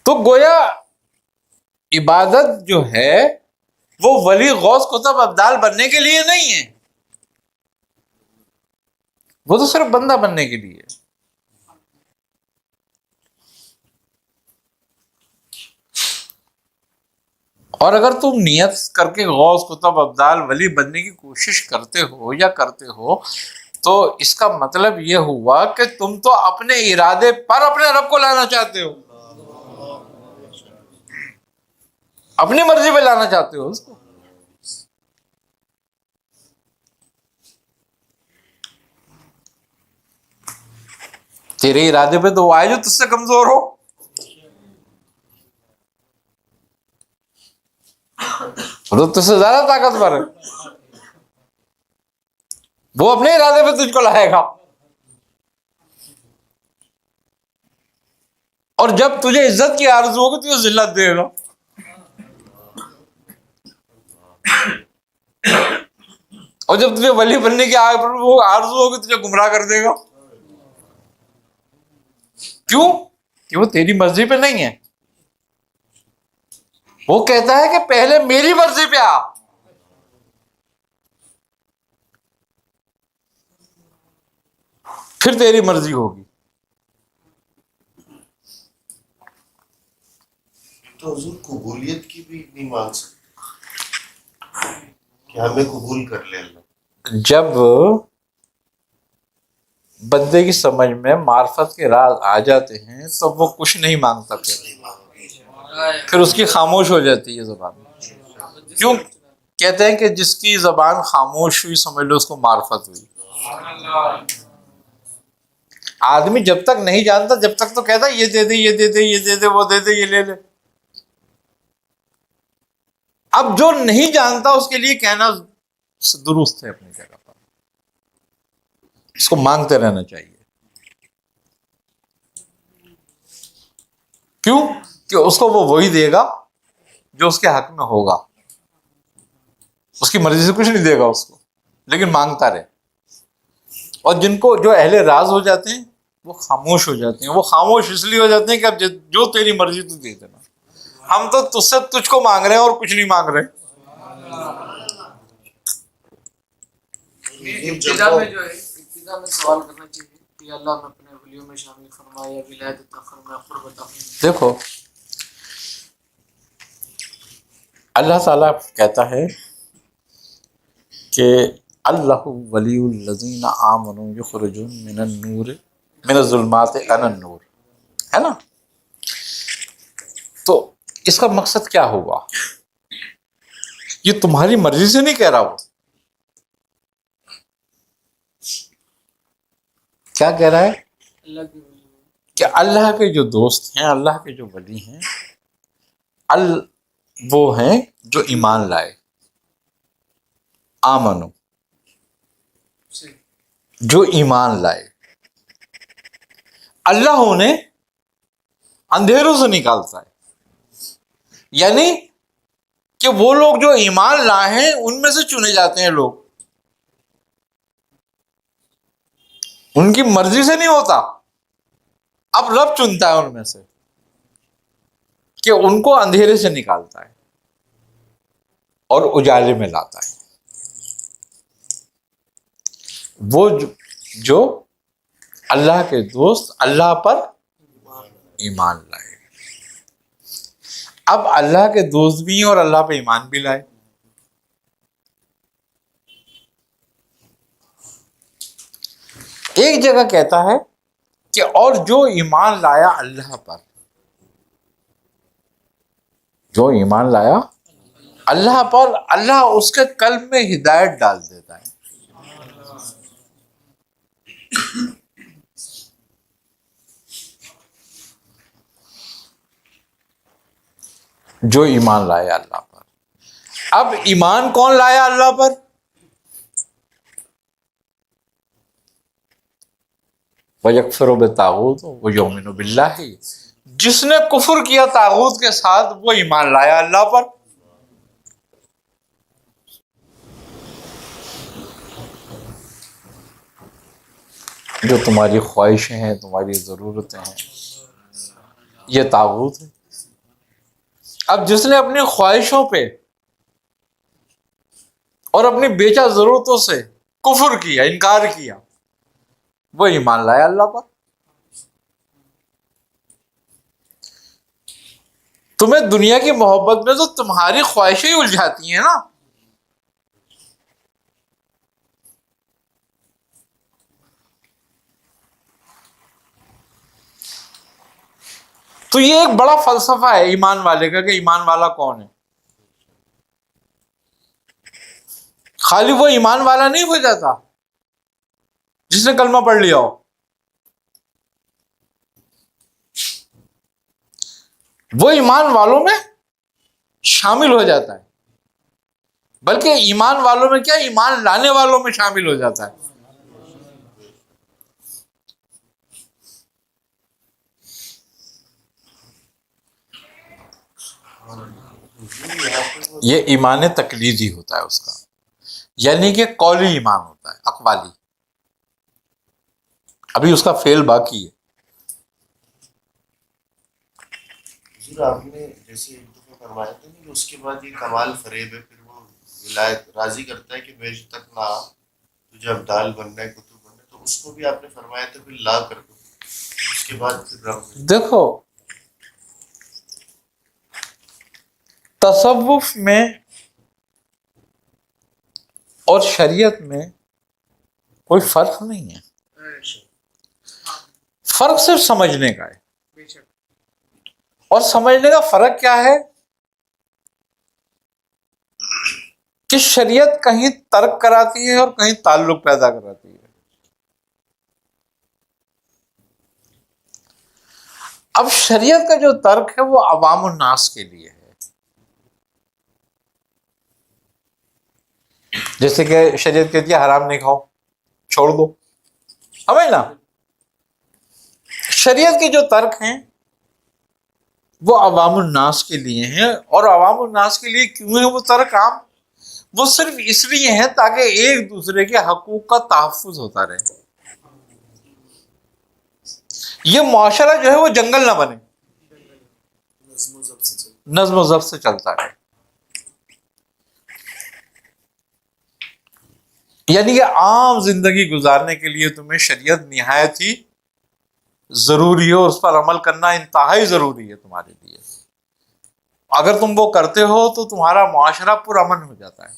تو گویا عبادت جو ہے وہ ولی غوث قطب ابدال بننے کے لیے نہیں ہے، وہ تو صرف بندہ بننے کے لیے ہے۔ اور اگر تم نیت کر کے غوث قطب ابدال ولی بننے کی کوشش کرتے ہو یا کرتے ہو تو اس کا مطلب یہ ہوا کہ تم تو اپنے ارادے پر اپنے رب کو لانا چاہتے ہو، اپنی مرضی پہ لانا چاہتے ہو اس کو۔ تیرے ارادے پہ تو وہ آئے جو تجھ سے کمزور ہو، وہ تو تجھ سے زیادہ طاقتور ہے، وہ اپنے ارادے پہ تجھ کو لائے گا۔ اور جب تجھے عزت کی آرزو ہوگی تو تجھے ذلت دے گا، اور جب تجھے ولی بننے کی وہ آرزو ہوگی تجھے گمراہ کر دے گا۔ کیوں؟ کہ وہ تیری مرضی پہ نہیں ہے، وہ کہتا ہے کہ پہلے میری مرضی پہ آ، پھر تیری مرضی ہوگی۔ تو حضور قبولیت کی بھی نہیں مانگ سکتے کہ ہمیں قبول کر لے اللہ؟ جب بندے کی سمجھ میں معرفت کے راز آ جاتے ہیں تو وہ کچھ نہیں مانگتا، پھر اس کی خاموش ہو جاتی ہے زبان۔ کیوں کہتے ہیں کہ جس کی زبان خاموش ہوئی سمجھ لو اس کو معرفت ہوئی۔ آدمی جب تک نہیں جانتا جب تک تو کہتا ہے یہ دے دے یہ دے دے یہ دے دے وہ دے دے یہ لے لے۔ اب جو نہیں جانتا اس کے لیے کہنا درست ہے اپنی جگہ پر، اس کو مانگتے رہنا چاہیے۔ کیوں کہ اس کو وہ وہی دے گا جو اس کے حق میں ہوگا، اس کی مرضی سے کچھ نہیں دے گا اس کو، لیکن مانگتا رہے۔ اور جن کو جو اہل راز ہو جاتے ہیں وہ خاموش ہو جاتے ہیں، وہ خاموش اس لیے ہو جاتے ہیں کہ اب جو تیری مرضی تو دے دینا، ہم تو تجھ سے تجھ کو مانگ رہے ہیں اور کچھ نہیں مانگ رہے۔ ابتدا میں جو ہے ابتدا میں سوال کرنا چاہیے کہ اللہ نے اپنے ولیوں میں شامل فرمایا، ولایت عطا فرمایا، قرب عطا فرمایا۔ دیکھو اللہ تعالیٰ کہتا ہے کہ اللہ ولی الذین آمنوا یخرجون من النور من الظلمات الی النور، ہے نا؟ تو اس کا مقصد کیا ہوا؟ یہ تمہاری مرضی سے نہیں کہہ رہا، وہ کیا کہہ رہا ہے اللہ کے ولی کہ اللہ کے جو دوست ہیں، اللہ کے جو ولی ہیں، وہ ہیں جو ایمان لائے، آمنو، سے جو ایمان لائے۔ اللہ انہیں اندھیروں سے نکالتا ہے، یعنی کہ وہ لوگ جو ایمان لائے ہیں ان میں سے چنے جاتے ہیں لوگ، ان کی مرضی سے نہیں ہوتا، اب رب چنتا ہے ان میں سے کہ ان کو اندھیرے سے نکالتا ہے اور اجالے میں لاتا ہے۔ وہ جو اللہ کے دوست اللہ پر ایمان لائے، اب اللہ کے دوست بھی ہیں اور اللہ پہ ایمان بھی لائے۔ ایک جگہ کہتا ہے کہ اور جو ایمان لایا اللہ پر، جو ایمان لایا اللہ پر، اللہ اس کے قلب میں ہدایت ڈال دیتا ہے۔ جو ایمان لایا اللہ پر، اب ایمان کون لایا اللہ پر؟ وَيَكْفُرُ بِالطَّاغُوتِ وَيُؤْمِنُ بِاللَّهِ، جس نے کفر کیا طاغوت کے ساتھ وہ ایمان لایا اللہ پر۔ جو تمہاری خواہشیں ہیں، تمہاری ضرورتیں ہیں، یہ طاغوت ہے، اب جس نے اپنی خواہشوں پہ اور اپنی بیچا ضرورتوں سے کفر کیا، انکار کیا، وہ ایمان لایا اللہ پر. تمہیں دنیا کی محبت میں تو تمہاری خواہشیں ہی الجھاتی ہیں نا. تو یہ ایک بڑا فلسفہ ہے ایمان والے کا کہ ایمان والا کون ہے. خالی وہ ایمان والا نہیں ہو جاتا جس نے کلمہ پڑھ لیا ہو، وہ ایمان والوں میں شامل ہو جاتا ہے، بلکہ ایمان والوں میں کیا، ایمان لانے والوں میں شامل ہو جاتا ہے. یہ ایمان تقلیدی ہوتا ہے اس کا، یعنی کہ قولی ایمان ہوتا ہے، اقوالی. ابھی اس کا فعل باقی ہے. حضور آپ نے جیسے ایک دفعہ فرمایا تھا کہ اس کے بعد یہ کمال فریب ہے، پھر وہ ولایت راضی کرتا ہے کہ میرے تک نہ آ، تجھے ابدال بننا ہے، کتب بننا ہے، تو اس کو بھی آپ نے فرمایا تھا پھر لا کر دو، اس کے بعد پھر رب نے. دیکھو تصوف میں اور شریعت میں کوئی فرق نہیں ہے، فرق صرف سمجھنے کا ہے. بے شک. اور سمجھنے کا فرق کیا ہے کہ شریعت کہیں ترک کراتی ہے اور کہیں تعلق پیدا کراتی ہے. اب شریعت کا جو ترک ہے وہ عوام الناس کے لیے ہے. جیسے کہ شریعت کہتی ہے حرام نہیں کھاؤ، چھوڑ دو، سمجھ نا. شریعت کے جو ترک ہیں وہ عوام الناس کے لیے ہیں. اور عوام الناس کے لیے کیوں ہے وہ ترک عام؟ وہ صرف اس لیے ہیں تاکہ ایک دوسرے کے حقوق کا تحفظ ہوتا رہے. یہ معاشرہ جو ہے وہ جنگل نہ بنے، نظم و ضبط سے چلتا ہے. یعنی کہ عام زندگی گزارنے کے لیے تمہیں شریعت نہایت ہی ضروری ہے، اور اس پر عمل کرنا انتہائی ضروری ہے تمہارے لیے. اگر تم وہ کرتے ہو تو تمہارا معاشرہ پر امن ہو جاتا ہے.